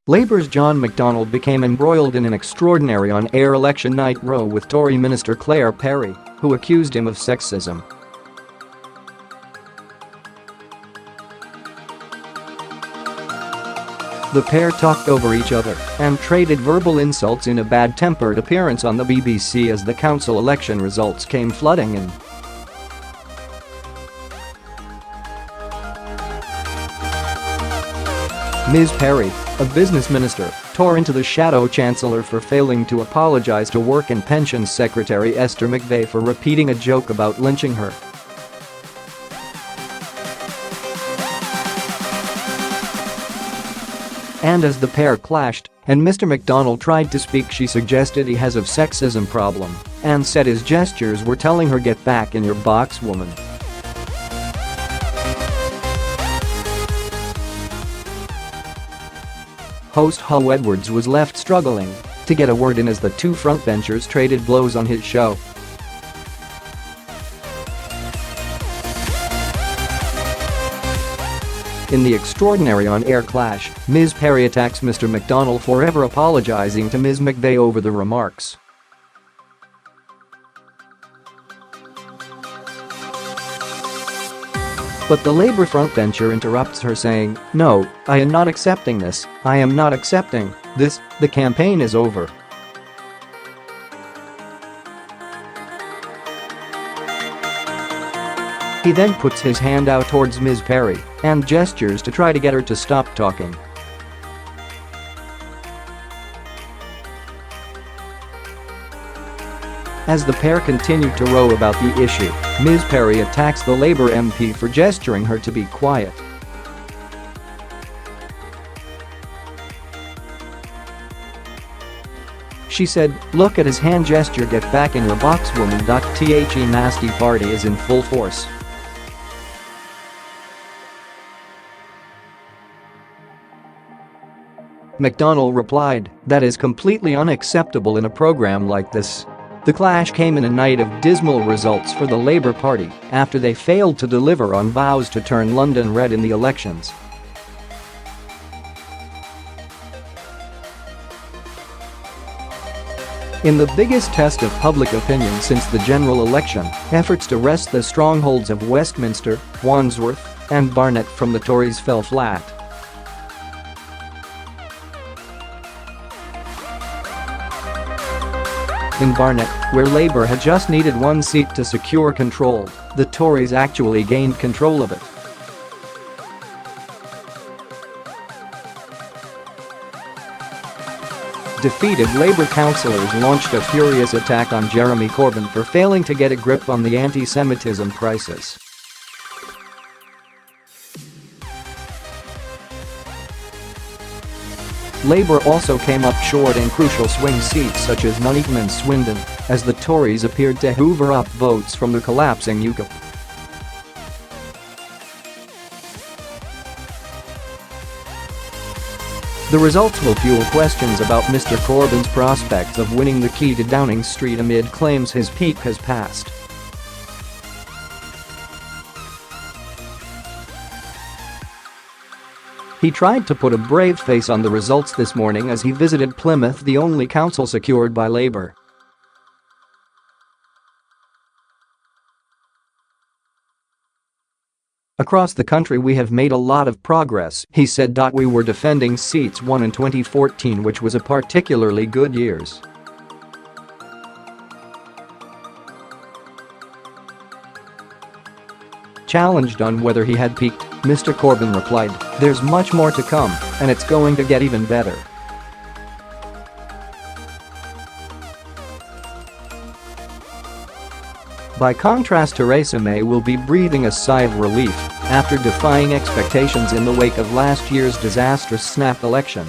Labour's John McDonnell became embroiled in an extraordinary on-air election night row with Tory Minister Claire Perry, who accused him of sexism. The pair talked over each other and traded verbal insults in a bad-tempered appearance on the BBC as the council election results came flooding in. Ms Perry, a business minister, tore into the shadow chancellor for failing to apologise to Work and Pensions Secretary Esther McVey for repeating a joke about lynching her. And as the pair clashed and Mr McDonnell tried to speak, she suggested he has a sexism problem and said his gestures were telling her "Get back in your box, woman." Host Huw Edwards was left struggling to get a word in as the two frontbenchers traded blows on his show. In the extraordinary on-air clash, Ms Perry attacks Mr McDonnell for ever apologising to Ms McVey over the remarks. But the Labour frontbencher interrupts her saying, "No, I am not accepting this, I am not accepting this, the campaign is over." He then puts his hand out towards Ms Perry and gestures to try to get her to stop talking. As the pair continued to row about the issue, Ms Perry attacks the Labour MP for gesturing her to be quiet. She said, "Look at his hand gesture, get back in your box, woman.The nasty party is in full force." McDonnell replied, "That is completely unacceptable in a programme like this." The clash came in a night of dismal results for the Labour Party after they failed to deliver on vows to turn London red in the elections. In the biggest test of public opinion since the general election, efforts to wrest the strongholds of Westminster, Wandsworth and Barnet from the Tories fell flat. In Barnet, where Labour had just needed one seat to secure control, the Tories actually gained control of it. Defeated Labour councillors launched a furious attack on Jeremy Corbyn for failing to get a grip on the anti-Semitism crisis. Labour also came up short in crucial swing seats such as Nuneaton and Swindon, as the Tories appeared to hoover up votes from the collapsing Ukip. The results will fuel questions about Mr Corbyn's prospects of winning the key to Downing Street amid claims his peak has passed. He tried to put a brave face on the results this morning as he visited Plymouth, the only council secured by Labour. "Across the country we have made a lot of progress," he said. "We were defending seats won in 2014, which was a particularly good years. Challenged on whether he had peaked, Mr Corbyn replied, "There's much more to come, and it's going to get even better." By contrast, Theresa May will be breathing a sigh of relief after defying expectations in the wake of last year's disastrous snap election.